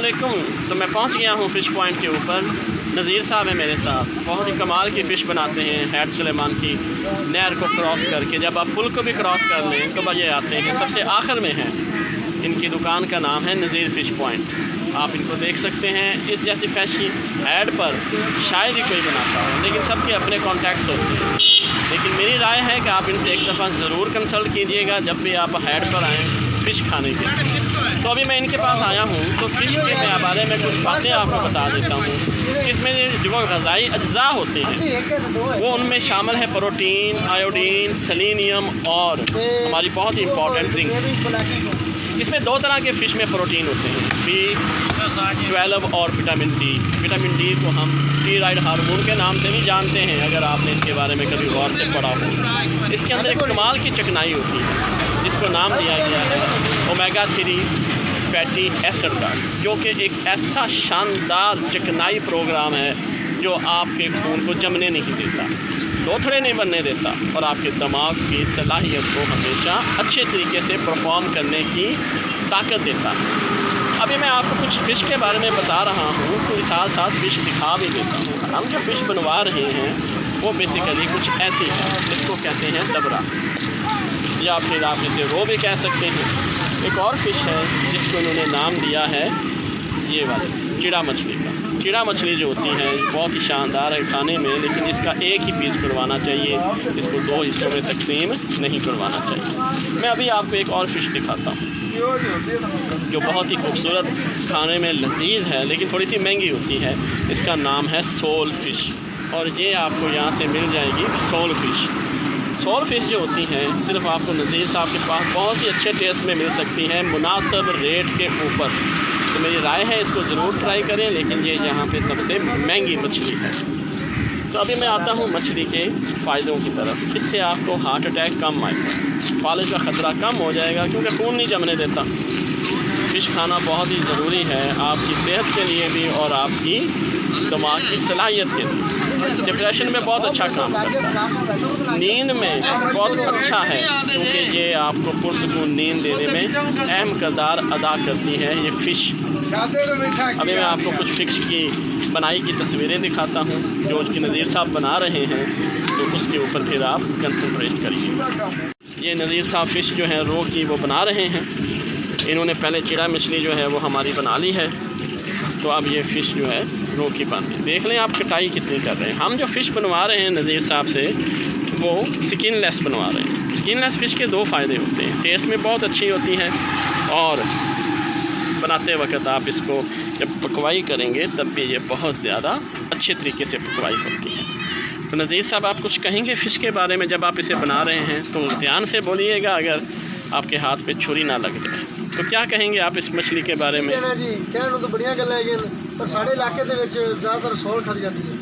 वालेकुम। तो मैं पहुंच गया हूं फ़िश पॉइंट के ऊपर। नज़ीर साहब है मेरे साथ, बहुत ही कमाल की फ़िश बनाते हैं। हैड सुलेमान की नहर को क्रॉस करके जब आप पुल को भी क्रॉस कर लें तो ये आते हैं, सबसे आखिर में है। इनकी दुकान का नाम है नज़ीर फ़िश पॉइंट। आप इनको देख सकते हैं। इस जैसी फ़िश ऐड पर शायद ही कोई बनाता हो, लेकिन सबके अपने कॉन्टैक्ट्स होते हैं। लेकिन मेरी राय है कि आप इनसे एक दफ़ा ज़रूर कंसल्ट कीजिएगा जब भी आप हैड पर आएँ फ़िश खाने के लिए। तो अभी मैं इनके पास आया हूँ, तो फ़िश के बारे में कुछ बातें आपको बता देता हूँ। इसमें जो ग़िज़ाई अज्जा होते हैं वो उनमें शामिल है प्रोटीन, आयोडीन, सेलेनियम और हमारी बहुत ही इम्पॉर्टेंट जिंक। इसमें दो तरह के फ़िश में प्रोटीन होते हैं, B12 और विटामिन डी। विटामिन डी को हम स्टीरॉयड हार्मोन के नाम से भी जानते हैं, अगर आपने इसके बारे में कभी गौर से पढ़ा हो। इसके अंदर एक कमाल की चिकनाई होती है जिसको नाम दिया गया है ओमेगा 3 फैटी एसिड का, जो कि एक ऐसा शानदार चिकनाई प्रोग्राम है जो आपके खून को जमने नहीं देता, लोथड़े नहीं बनने देता और आपके दिमाग की सलाहियत को हमेशा अच्छे तरीके से परफॉर्म करने की ताकत देता है। अभी मैं आपको कुछ फ़िश के बारे में बता रहा हूँ, तो साथ साथ फ़िश दिखा भी देता हूँ। हम जो फ़िश बनवा रहे हैं वो बेसिकली कुछ ऐसी है, इसको कहते हैं डबरा, या फिर आप इसे रो भी कह सकते हैं। एक और फ़िश है जिसको इन्होंने नाम दिया है ये वाली कीड़ा मछली का। कीड़ा मछली जो होती है बहुत ही शानदार है खाने में, लेकिन इसका एक ही पीस करवाना चाहिए, इसको दो हिस्सों में तकसीम नहीं करवाना चाहिए। मैं अभी आपको एक और फ़िश दिखाता हूँ जो बहुत ही खूबसूरत, खाने में लजीज है, लेकिन थोड़ी सी महंगी होती है। इसका नाम है सोल फ़िश और ये आपको यहाँ से मिल जाएगी सोल फ़िश। सोल फ़िश जो होती हैं सिर्फ आपको नज़ीर साहब के पास बहुत ही अच्छे टेस्ट में मिल सकती हैं, मुनासिब रेट के ऊपर। तो मेरी राय है इसको ज़रूर ट्राई करें, लेकिन ये यहाँ पे सबसे महंगी मछली है। तो अभी मैं आता हूँ मछली के फ़ायदों की तरफ। इससे आपको हार्ट अटैक कम आएगा, फालिज का ख़तरा कम हो जाएगा, क्योंकि खून नहीं जमने देता। फ़िश खाना बहुत ही ज़रूरी है आपकी सेहत के लिए भी और आपकी दिमाग की सलाहियत के लिए। डिप्रेशन में बहुत अच्छा काम करता है, नींद में बहुत अच्छा है, क्योंकि ये आपको पुरसकून नींद देने में अहम किरदार अदा करती है ये फ़िश। अभी मैं आपको कुछ फ़िश की बनाई की तस्वीरें दिखाता हूँ जो कि नज़ीर साहब बना रहे हैं, तो उसके ऊपर फिर आप कंसंट्रेट करिए। ये नज़ीर साहब फ़िश जो है रो की वो बना रहे हैं। इन्होंने पहले चिड़ा मछली जो है वो हमारी बना ली है, तो अब ये फ़िश जो है रो की बन रही। देख लें आप कटाई कितनी कर रहे हैं। हम जो फ़िश बनवा रहे हैं नज़ीर साहब से वो स्किनलेस बनवा रहे हैं। स्किनलेस फ़िश के दो फ़ायदे होते हैं, टेस्ट में बहुत अच्छी होती है और बनाते वक्त आप इसको जब पकवाई करेंगे तब भी ये बहुत ज़्यादा अच्छे तरीके से पकवाई होती है। तो नज़ीर साहब आप कुछ कहेंगे फ़िश के बारे में? जब आप इसे बना रहे हैं तो ध्यान से बोलिएगा, अगर आपके हाथ पे छुरी ना लग जाए। तो क्या कहेंगे आप इस मछली के बारे में? जी कहने तो बढ़िया गल है, पर साढ़े इलाके के ज़्यादातर सौल खाई जाती है।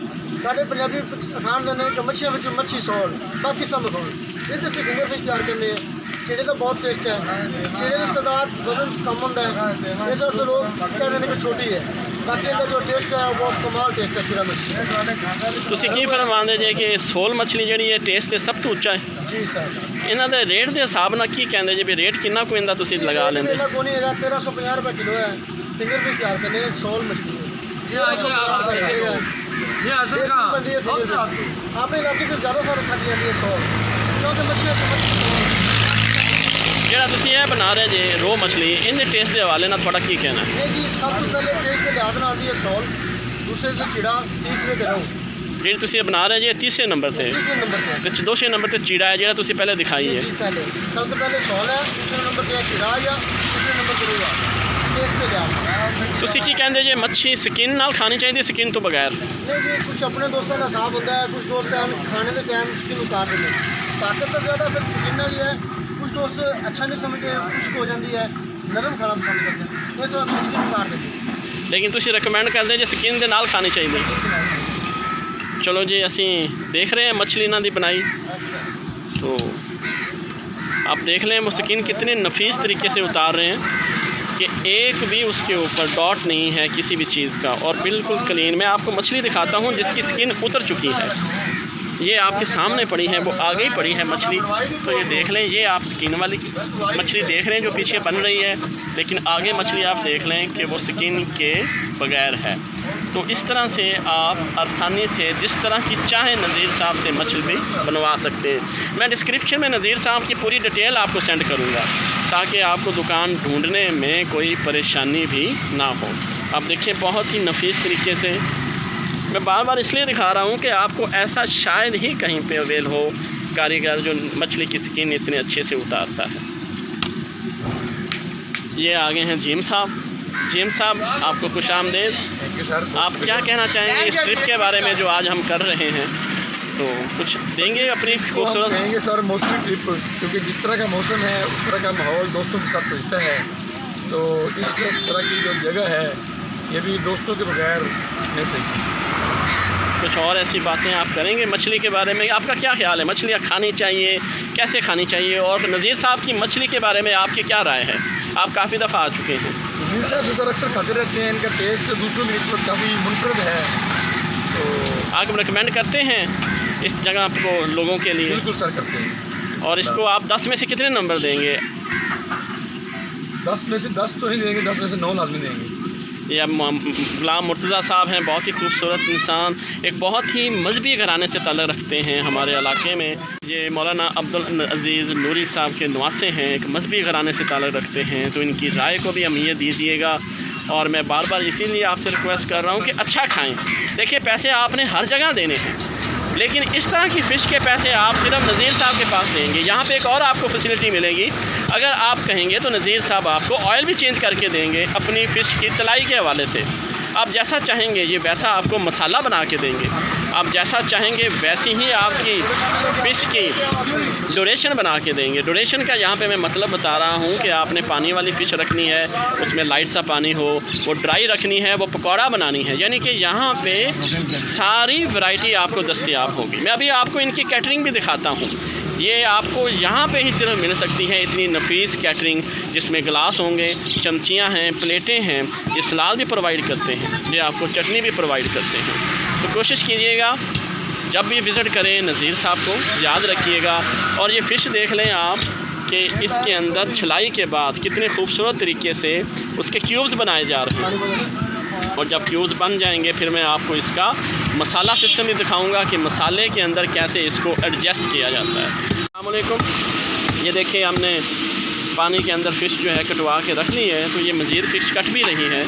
साढ़े पंजाबी अखान देने मच्छियों में मच्छी सौल, बाकी सब सौल। ये तो फिंगर फिश तैयार करने चिड़े तो बहुत टेस्ट है, चिड़े की तादाद वजन कम होता है, इस वास्ते लोग कहते हैं कि छोटी है, बाकी इनका जो टेस्ट है वो बहुत कमाल टेस्ट है चिड़ा मछली। ਤੁਸੀਂ ਕੀ ਫਰਮਾਉਂਦੇ ਜੇ ਕਿ ਸੋਲ ਮਛਲੀ ਜਿਹੜੀ ਹੈ ਟੇਸਟ ਤੇ ਸਭ ਤੋਂ ਉੱਚਾ ਹੈ? जी सर। ਇਹਨਾਂ ਦੇ ਰੇਟ ਦੇ ਹਿਸਾਬ ਨਾਲ ਕੀ ਕਹਿੰਦੇ ਜੇ ਵੀ ਰੇਟ ਕਿੰਨਾ ਕੁ ਇਹਦਾ ਤੁਸੀਂ ਲਗਾ ਲੈਂਦੇ? ਇਹਨਾਂ को नहीं है 1350 रुपये किलो है फिंगर फिश तैयार करने सौल मछली है। अपने इलाके से ज़्यादा सारा खाई जाती है सौल, क्योंकि मछली ਜਿਹੜਾ ਤੁਸੀਂ ਇਹ ਬਣਾ ਰਹੇ ਜੇ ਰੋ ਮਛਲੀ, ਇਹਦੇ ਟੇਸਟ ਦੇ ਹਵਾਲੇ ਨਾਲ ਤੁਹਾਡਾ ਕੀ ਕਹਿਣਾ ਹੈ? जी सब तो पहले टेस्ट के लिहाज में आती है सौल, दूसरे से चिड़ा, तीसरे ते रहू। ਜਿਹੜੀ ਤੁਸੀਂ ਇਹ ਬਣਾ ਰਹੇ ਜੇ ਤੀसरे नंबर ਤੇ तीसरे नंबर पे ਤੇ दूसरे नंबर ਤੇ ਚੀੜਾ ਹੈ ਜਿਹੜਾ ਤੁਸੀਂ ਪਹਿਲੇ ਦਿਖਾਈ ਹੈ। जी पहले सब तो पहले सौल है, दूसरे नंबर पे चिड़ा या तीसरे नंबर पे रहूगा टेस्ट के लिहाज। ਤੁਸੀਂ ਕੀ ਕਹਿੰਦੇ ਜੇ ਮੱਛੀ ਸਕਿਨ ਨਾਲ ਖਾਣੀ ਚਾਹੀਦੀ ਸਕਿਨ ਤੋਂ ਬਗੈਰ? नहीं जी कुछ अपने दोस्तों का हिसाब होता है, कुछ दोस्त हैं खाने के टाइम स्किन उतार देते हैं, ताकत तो ज़्यादा फिर स्किन वाली है। कुछ दोस्त अच्छा नहीं समझते, खुश्क हो जाती है, नरम खाना पसंद करते हैं, इस वक्त स्किन उतार देते हैं। ਲੇਕਿਨ ਤੁਸੀਂ ਰეკਮੈਂਡ ਕਰਦੇ ਜੇ ਸਕਿਨ ਦੇ ਨਾਲ ਖਾਣੀ ਚਾਹੀਦੀ? चलो जी असी देख रहे हैं मछली इन्हों की बनाई, तो आप देख लें वो स्किन कितने नफीस तरीके से उतार रहे हैं कि एक भी उसके ऊपर डॉट नहीं है किसी भी चीज़ का, और बिल्कुल क्लीन। मैं आपको मछली दिखाता हूँ जिसकी स्किन उतर चुकी है, ये आपके सामने पड़ी है, वो आगे ही पड़ी है मछली। तो ये देख लें, ये आप स्किन वाली मछली देख रहे हैं जो पीछे बन रही है, लेकिन आगे मछली आप देख लें कि वो स्किन के बगैर है। तो इस तरह से आप आसानी से जिस तरह की चाहे नज़ीर साहब से मछली भी बनवा सकते हैं। मैं डिस्क्रिप्शन में नज़ीर साहब की पूरी डिटेल आपको सेंड करूँगा ताकि आपको दुकान ढूंढने में कोई परेशानी भी ना हो। आप देखिए बहुत ही नफीस तरीके से, मैं बार बार इसलिए दिखा रहा हूँ कि आपको ऐसा शायद ही कहीं पे अवेल हो कारीगर जो मछली की स्किन इतने अच्छे से उतारता है। ये आगे हैं जीम साहब। जीम साहब आपको खुश आमदेद। आप क्या कहना चाहेंगे इस ट्रिप के बारे में जो आज हम कर रहे हैं? तो कुछ देंगे अपनी खूबसूरत? कहेंगे सर मोस्टली ट्रिप, क्योंकि जिस तरह का मौसम है उस तरह का माहौल दोस्तों के साथ सजता है। तो इस तरह की जो जगह है ये भी दोस्तों के बगैर नहीं सही। कुछ और ऐसी बातें आप करेंगे मछली के बारे में? आपका क्या ख्याल है, मछलियाँ खानी चाहिए, कैसे खानी चाहिए? और नज़ीर साहब की मछली के बारे में आपकी क्या राय है? आप काफ़ी दफ़ा आ चुके हैं। नज़ीर साहब सर अक्सर खाते रहते हैं, इनका टेस्ट दूसरों की निस्बत काफ़ी मुनफरद है। तो आप रिकमेंड करते हैं इस जगह को लोगों के लिए? बिल्कुल सर करते हैं। और इसको आप 10 में से कितने नंबर देंगे? 10 में से 10 तो ही देंगे, 10 में से 9 लाजमी देंगे। ये अब गुलाम मुर्तज़ा साहब हैं, बहुत ही खूबसूरत इंसान, एक बहुत ही मजहबी घराने से ताल्लुक़ रखते हैं हमारे इलाके में। ये मौलाना अब्दुल अजीज़ नूरी साहब के नवासे हैं, एक मजहबी घराने से ताल्लुक़ रखते हैं। तो इनकी राय को भी अहमियत दीजिएगा। और मैं बार बार इसीलिए आपसे रिक्वेस्ट कर रहा हूँ कि अच्छा खाएँ। देखिए पैसे आपने हर जगह देने हैं, लेकिन इस तरह की फ़िश के पैसे आप सिर्फ नज़ीर साहब के पास देंगे। यहाँ पे एक और आपको फैसिलिटी मिलेगी, अगर आप कहेंगे तो नज़ीर साहब आपको ऑयल भी चेंज करके देंगे अपनी फ़िश की तलाई के हवाले से। आप जैसा चाहेंगे ये वैसा आपको मसाला बना के देंगे, आप जैसा चाहेंगे वैसी ही आपकी फ़िश की ड्यूरेशन बना के देंगे। ड्यूरेशन का यहाँ पे मैं मतलब बता रहा हूँ कि आपने पानी वाली फ़िश रखनी है, उसमें लाइट सा पानी हो, वो ड्राई रखनी है, वो पकौड़ा बनानी है, यानी कि यहाँ पे सारी वैरायटी आपको दस्तयाब होगी। मैं अभी आपको इनकी कैटरिंग भी दिखाता हूँ। ये आपको यहाँ पे ही सिर्फ मिल सकती है, इतनी नफीस कैटरिंग जिसमें गिलास होंगे, चमचियाँ हैं, प्लेटें हैं। ये सलाद भी प्रोवाइड करते हैं, ये आपको चटनी भी प्रोवाइड करते हैं। तो कोशिश कीजिएगा जब भी विज़िट करें नज़ीर साहब को याद रखिएगा। और ये फ़िश देख लें आप कि इसके अंदर छिलाई के बाद कितने खूबसूरत तरीके से उसके क्यूब्स बनाए जा रहे हैं। और जब क्यूब्स बन जाएंगे फिर मैं आपको इसका मसाला सिस्टम भी दिखाऊंगा कि मसाले के अंदर कैसे इसको एडजस्ट किया जाता है। अस्सलाम वालेकुम। ये देखिए हमने पानी के अंदर फ़िश जो है कटवा के रख ली है, तो ये मज़ीद फ़िश कट भी रही है।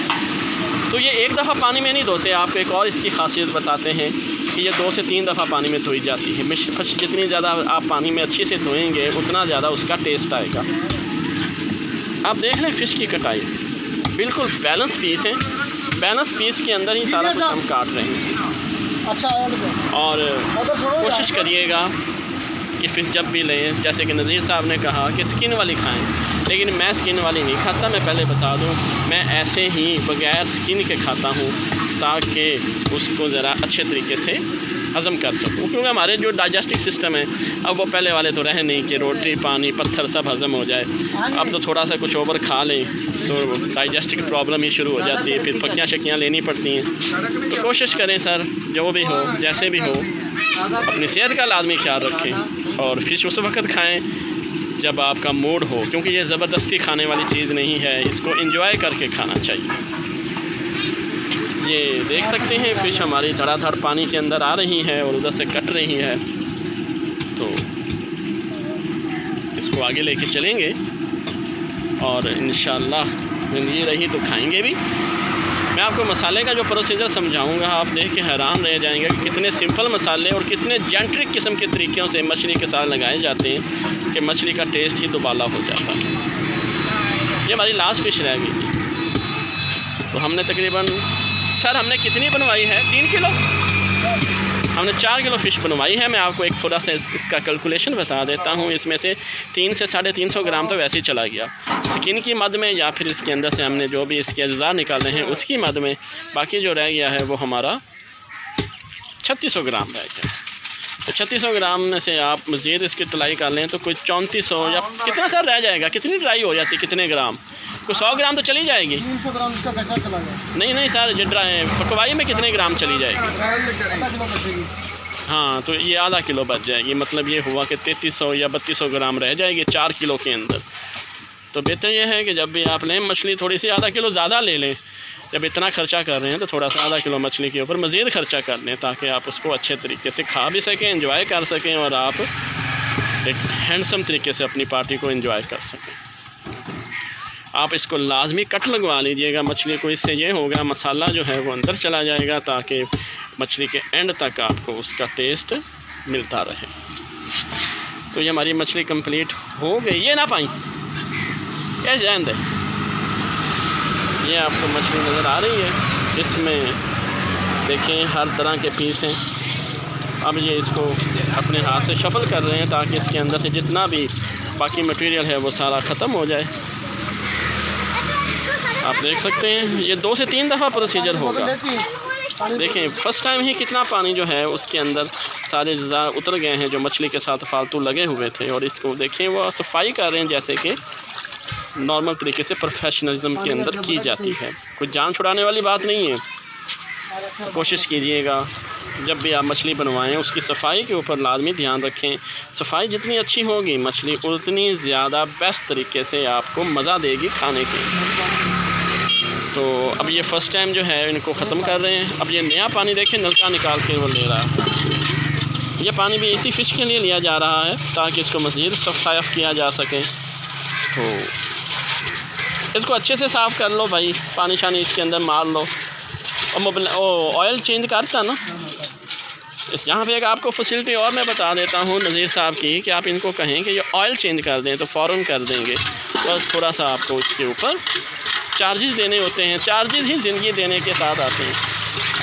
तो ये एक दफ़ा पानी में नहीं धोते, आपको एक और इसकी खासियत बताते हैं कि ये 2 से 3 दफ़ा पानी में धोई जाती है। फ़िश जितनी ज़्यादा आप पानी में अच्छे से धोएंगे उतना ज़्यादा उसका टेस्ट आएगा। आप देख लें फ़िश की कटाई बिल्कुल बैलेंस पीस है, बैलेंस पीस के अंदर ही सारा कुछ हम काट रहे हैं। अच्छा, और कोशिश करिएगा कि फ़िश जब भी लें, जैसे कि नज़ीर साहब ने कहा कि स्किन वाली खाएं, लेकिन मैं स्किन वाली नहीं खाता। मैं पहले बता दूं, मैं ऐसे ही बग़ैर स्किन के खाता हूं ताकि उसको ज़रा अच्छे तरीके से हज़म कर सकूं, क्योंकि हमारे जो डाइजेस्टिव सिस्टम है अब वो पहले वाले तो रहे नहीं कि रोटी पानी पत्थर सब हज़म हो जाए। अब तो थोड़ा सा कुछ ओवर खा लें तो डाइजेस्टिव प्रॉब्लम ही शुरू हो जाती है, फिर पक्कियाँ शक्कियाँ लेनी पड़ती हैं। तो कोशिश करें सर, जो भी हो जैसे भी हो, अपनी सेहत का लाजमी ख्याल रखें और फ़िश उस वक्त खाएँ जब आपका मूड हो, क्योंकि ये ज़बरदस्ती खाने वाली चीज़ नहीं है, इसको एंजॉय करके खाना चाहिए। ये देख सकते हैं फ़िश हमारी धड़ाधड़ पानी के अंदर आ रही है और उधर से कट रही है। तो इसको आगे लेके चलेंगे और इंशाअल्लाह ज़िंदगी रही तो खाएंगे भी। मैं आपको मसाले का जो प्रोसीजर समझाऊंगा, आप देख के हैरान रह जाएंगे कि कितने सिंपल मसाले और कितने जेंट्रिक किस्म के तरीक़ों से मछली के साथ लगाए जाते हैं कि मछली का टेस्ट ही दुबाला हो जाता है। ये हमारी लास्ट फ़िश रह गई थी। तो हमने तकरीबन सर हमने कितनी बनवाई है? 3 किलो। हमने 4 किलो फ़िश बनवाई है। मैं आपको एक थोड़ा सा इसका कैलकुलेशन बता देता हूँ। इसमें से 300 से 350 ग्राम तो वैसे ही चला गया स्किन की मद में, या फिर इसके अंदर से हमने जो भी इसके अज़्ज़ा निकाले हैं उसकी मद में। बाकी जो रह गया है वो हमारा 3600 ग्राम रह गया। तो 3600 ग्राम में से आप मज़ीद इसकी तलाई कर लें तो कोई 3400 या कितना सर रह जाएगा? कितनी ड्राई हो जाती है? कितने ग्राम? कुछ 100 ग्राम तो चली जाएगी। 300 ग्राम इसका कच्चा चला गया। नहीं सर, जो ड्राई पकवाई में कितने ग्राम चली जाएगी? हाँ, तो ये आधा किलो बच जाएगी, मतलब ये हुआ कि 3300 या 3200 ग्राम रह जाएगी 4 किलो के अंदर। तो बेहतर ये है कि जब भी आप लें मछली थोड़ी सी आधा किलो ज़्यादा ले लें। जब इतना ख़र्चा कर रहे हैं तो थोड़ा सा आधा किलो मछली के ऊपर मज़ीद ख़र्चा कर लें, ताकि आप उसको अच्छे तरीके से खा भी सकें, एंजॉय कर सकें, और आप एक हैंडसम तरीके से अपनी पार्टी को एंजॉय कर सकें। आप इसको लाजमी कट लगवा लीजिएगा मछली को, इससे ये होगा मसाला जो है वो अंदर चला जाएगा, ताकि मछली के एंड तक आपको उसका टेस्ट मिलता रहे। तो ये हमारी मछली कंप्लीट हो गई। ये ना पाई क्या जान दे, ये आपको मछली नज़र आ रही है, इसमें देखें हर तरह के पीस हैं। अब ये इसको अपने हाथ से शफल कर रहे हैं ताकि इसके अंदर से जितना भी बाकी मटेरियल है वो सारा ख़त्म हो जाए। आप देख सकते हैं ये 2 से 3 दफ़ा प्रोसीजर होगा। देखें फ़र्स्ट टाइम ही कितना पानी जो है उसके अंदर सारे अज़्ज़ा उतर गए हैं जो मछली के साथ फालतू लगे हुए थे। और इसको देखें वो सफाई कर रहे हैं जैसे कि नॉर्मल तरीके से प्रोफेशनलिज्म के अंदर की जाती है, कोई जान छुड़ाने वाली बात नहीं है। कोशिश कीजिएगा जब भी आप मछली बनवाएं उसकी सफाई के ऊपर लाजमी ध्यान रखें। सफाई जितनी अच्छी होगी मछली उतनी ज़्यादा बेस्ट तरीके से आपको मज़ा देगी खाने के। तो अब ये फ़र्स्ट टाइम जो है इनको ख़त्म कर रहे हैं। अब ये नया पानी देखें नलका निकाल के वो ले रहा है। ये पानी भी इसी फ़िश के लिए लिया जा रहा है ताकि इसको मज़ीद साफ़ किया जा सके। तो इसको अच्छे से साफ़ कर लो भाई, पानी शानी इसके अंदर मार लो। और ऑयल चेंज करता ना यहाँ पे एक आपको फैसिलिटी और मैं बता देता हूँ नज़ीर साहब की, कि आप इनको कहें कि ये ऑयल चेंज कर दें तो फ़ौरन कर देंगे। बस थोड़ा सा आपको इसके ऊपर चार्जेस देने होते हैं, चार्जेस ही ज़िंदगी देने के साथ आते हैं।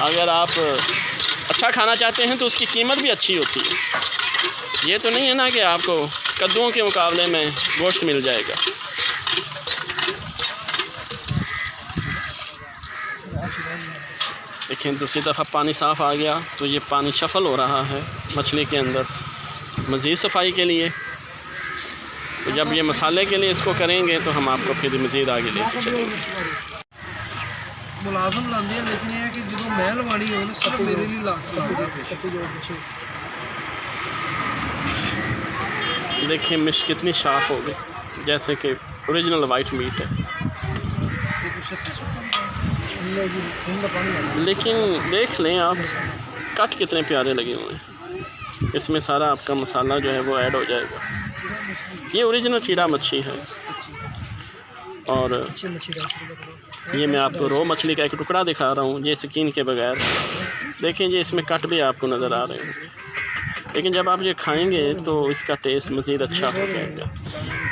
अगर आप अच्छा खाना चाहते हैं तो उसकी कीमत भी अच्छी होती है। ये तो नहीं है ना कि आपको कद्दुओं के मुकाबले में गोश्त मिल जाएगा। देखिए दूसरी दफ़ा पानी साफ़ आ गया तो ये पानी शफल हो रहा है मछली के अंदर मज़ीद सफाई के लिए। तो जब ये मसाले के लिए इसको करेंगे तो हम आपको फिर मज़ीद आगे लेके चलेंगे। मुलाजम लाते हैं लेकिन ये कि जो महल वाली हो ना सिर्फ मेरे लिए देखिए मिश कितनी साफ़ हो गई, जैसे कि ओरिजिनल वाइट मीट है। लेकिन देख लें आप कट कितने प्यारे लगे हुए हैं। इसमें सारा आपका मसाला जो है वो ऐड हो जाएगा। ये ओरिजिनल चीड़ा मच्छी है और ये मैं आपको रो मछली का एक टुकड़ा दिखा रहा हूँ, ये स्किन के बगैर। देखें ये इसमें कट भी आपको नज़र आ रहे हैं, लेकिन जब आप ये खाएंगे तो इसका टेस्ट मज़ीद अच्छा हो जाएगा।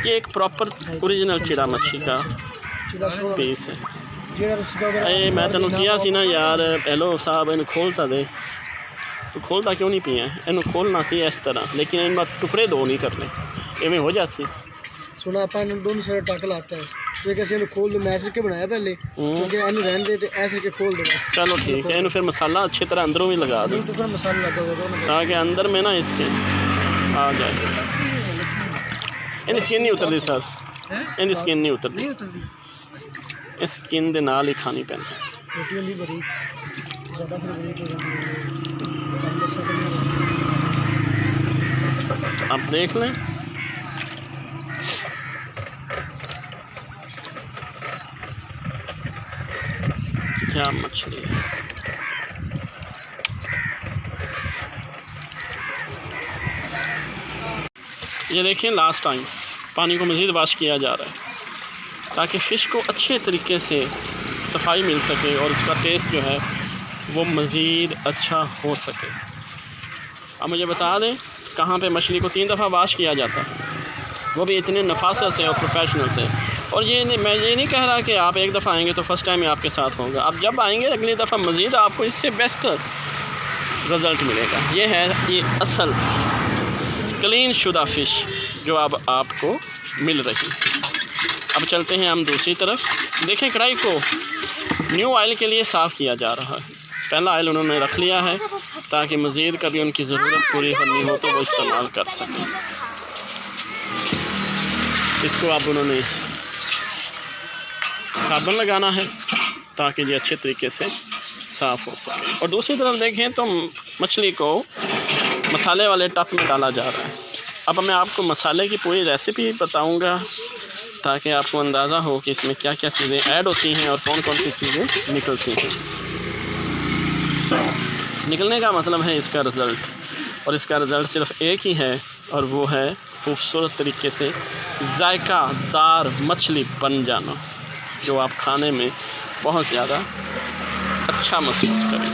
ये एक प्रॉपर ओरिजिनल चीड़ा मच्छी का पीस है। अरे मैं तेन किया सी ना यार, हेलो साहब इन खोलता दे, तो खोलता क्यों नहीं पिया? इन खोलना सी इस तरह, लेकिन इन टुकड़े दो नहीं करने, इवें हो जासी। सुना आप दोनों साइड टक लाता है तो कैसे इन खोल दो, मैं ऐसे के बनाया पहले क्योंकि इन रहने दे तो ऐसे के खोल दो बस। चलो ठीक है, इन फिर मसाला अच्छी तरह अंदरों भी लगा दो तो फिर मसाला लगा दो ताकि अंदर में ना इसके आ जाए। इन स्किन नहीं उतरती सर, इन स्किन नहीं उतरती, स्किन दे नाल ही खानी पैंदी। आप देख लें क्या मछली है। ये देखें लास्ट टाइम पानी को मज़ीद वाश किया जा रहा है ताकि फ़िश को अच्छे तरीके से सफाई मिल सके और उसका टेस्ट जो है वो मज़ीद अच्छा हो सके। अब मुझे बता दें कहाँ पे मछली को 3 दफ़ा वाश किया जाता है, वो भी इतने नफासत से और प्रोफेशनल से। और ये नहीं, मैं ये नहीं कह रहा कि आप एक दफ़ा आएंगे तो फ़र्स्ट टाइम ही आपके साथ होगा। आप जब आएंगे अगली दफ़ा मज़ीद आपको इससे बेस्ट रिज़ल्ट मिलेगा। ये है ये असल क्लीन शुदा फ़िश जो अब आपको मिल रही है। अब चलते हैं हम दूसरी तरफ। देखें कढ़ाई को न्यू ऑयल के लिए साफ़ किया जा रहा है। पहला ऑयल उन्होंने रख लिया है ताकि मज़ीद कभी उनकी ज़रूरत पूरी करनी हो तो वो इस्तेमाल कर सकें। इसको अब उन्होंने साबुन लगाना है ताकि ये अच्छे तरीके से साफ़ हो सके। और दूसरी तरफ देखें तो मछली को मसाले वाले टप में डाला जा रहा है। अब मैं आपको मसाले की पूरी रेसिपी बताऊंगा ताकि आपको अंदाज़ा हो कि इसमें क्या क्या चीज़ें ऐड होती हैं और कौन कौन सी चीज़ें निकलती हैं। निकलने का मतलब है इसका रिज़ल्ट, और इसका रिज़ल्ट सिर्फ एक ही है, और वो है खूबसूरत तरीके से जायकादार मछली बन जाना, जो आप खाने में बहुत ज़्यादा अच्छा महसूस करें।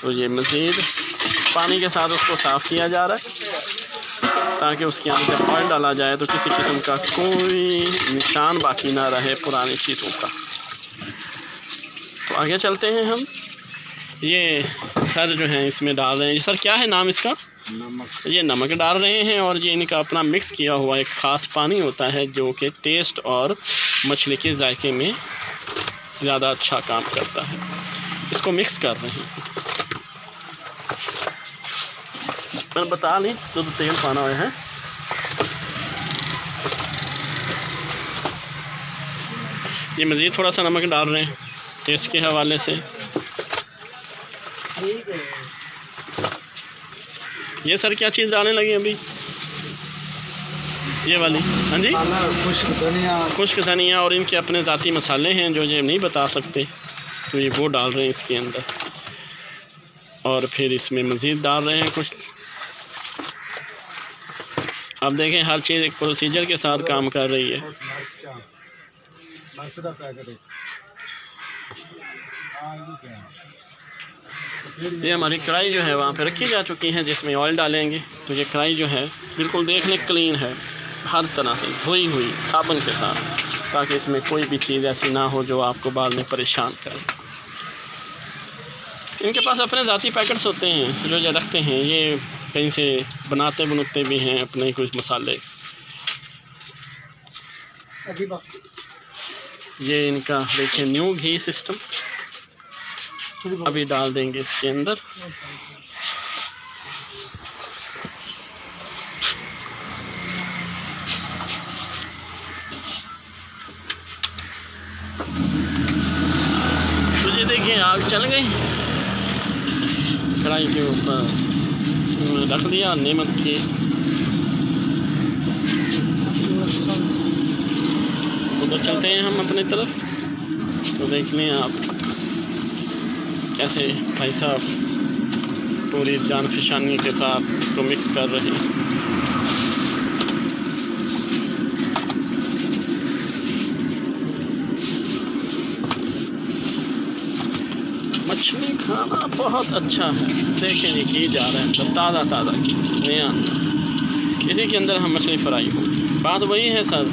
तो ये मज़ीद पानी के साथ उसको साफ़ किया जा रहा है ताकि उसके अंदर जब ऑयल डाला जाए तो किसी किस्म का कोई निशान बाकी ना रहे पुरानी चीज़ों का। तो आगे चलते हैं हम। ये सर जो है इसमें डाल रहे हैं। सर क्या है नाम इसका? नमक। ये नमक डाल रहे हैं, और ये इनका अपना मिक्स किया हुआ एक ख़ास पानी होता है जो कि टेस्ट और मछली के जायके में ज़्यादा अच्छा काम करता है। इसको मिक्स कर रहे हैं। मैं बता लें तो तेल पाना हुआ है। ये मज़ीद थोड़ा सा नमक डाल रहे हैं टेस्ट के हवाले से। ये सर क्या चीज़ डालने लगी अभी? ये वाली, हाँ जी, खुश्क धनिया, और इनके अपने ज़ाती मसाले हैं जो ये नहीं बता सकते, तो ये वो डाल रहे हैं इसके अंदर। और फिर इसमें मज़ीद डाल रहे हैं कुछ। आप देखें हर चीज़ एक प्रोसीजर के साथ काम कर रही है। ये हमारी कढ़ाई जो है वहाँ पे रखी जा चुकी है जिसमें ऑयल डालेंगे। तो ये कढ़ाई जो है बिल्कुल देख लें क्लीन है, हर तरह से धोई हुई साबुन के साथ, ताकि इसमें कोई भी चीज़ ऐसी ना हो जो आपको बाद में परेशान करे। इनके पास अपने ज़ाती पैकेट्स होते हैं जो ये रखते हैं। ये कहीं से बनाते बनते भी हैं अपने कुछ मसाले। ये इनका देखिए न्यू घी सिस्टम अभी डाल देंगे इसके अंदर। तो ये देखिए आग चल गई, कढ़ाई के ऊपर रख दिया नेमत की। उधर चलते हैं हम अपनी तरफ। तो देख लें आप कैसे भाई साहब पूरी जान फिशानी के साथ इसको मिक्स कर रहे हैं। मछली खाना बहुत अच्छा है। देखें ये की जा रहा है तो ताज़ा ताज़ा की नया, इसी के अंदर हम मछली फ्राई होगी। बात वही है सर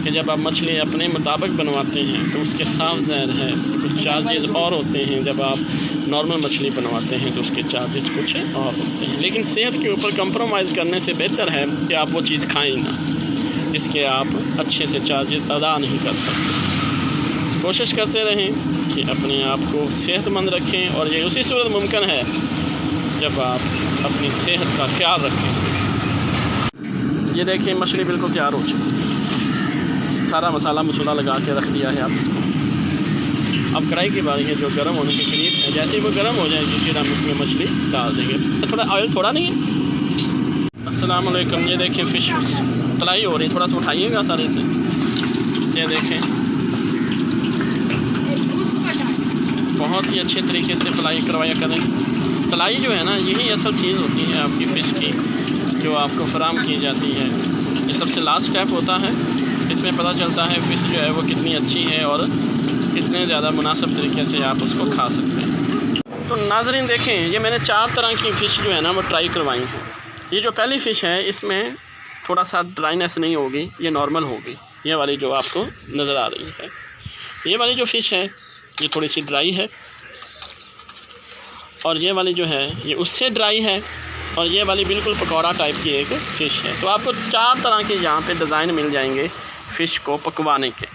कि जब आप मछली अपने मुताबिक बनवाते हैं तो उसके साफ ज़हर है, कुछ चार्जेस और होते हैं। जब आप नॉर्मल मछली बनवाते हैं तो उसके चार्जेस कुछ और होते हैं। लेकिन सेहत के ऊपर कंप्रोमाइज़ करने से बेहतर है कि आप वो चीज़ खाएं ना, इसके आप अच्छे से चार्जेस अदा नहीं कर सकते। कोशिश करते रहें कि अपने आप को सेहतमंद रखें, और ये उसी सूरत मुमकिन है जब आप अपनी सेहत का ख्याल रखें। ये देखिए मछली बिल्कुल तैयार हो चुकी है। सारा मसाला मसूला लगा के रख दिया है आप इसको। अब कढ़ाई की बारी है जो गर्म होने के करीब है। जैसे ही वो गर्म हो जाएगी फिर हम इसमें मछली डाल देंगे। थोड़ा ऑयल थोड़ा नहीं है। अस्सलाम वालेकुम। ये देखें फ़िश तलाई हो रही, थोड़ा सा उठाइएगा सारे से। ये देखें बहुत ही अच्छे तरीके से फ्राई करवाया करें। तलाई जो है ना, यही असल चीज़ होती है आपकी फ़िश की जो आपको फराम की जाती है। ये सबसे लास्ट स्टेप होता है। इसमें पता चलता है फ़िश जो है वो कितनी अच्छी है और कितने ज़्यादा मुनासिब तरीके से आप उसको खा सकते हैं। तो नाज़रीन देखें, ये मैंने 4 तरह की फ़िश जो है ना वो ट्राई करवाई हैं। ये जो पहली फ़िश है इसमें थोड़ा सा ड्राइनेस नहीं होगी, ये नॉर्मल होगी। ये वाली जो आपको नज़र आ रही है, ये वाली जो फ़िश है ये थोड़ी सी ड्राई है, और ये वाली जो है ये उससे ड्राई है, और ये वाली बिल्कुल पकौड़ा टाइप की एक फ़िश है। तो आपको 4 तरह के यहाँ पे डिज़ाइन मिल जाएंगे फ़िश को पकवाने के।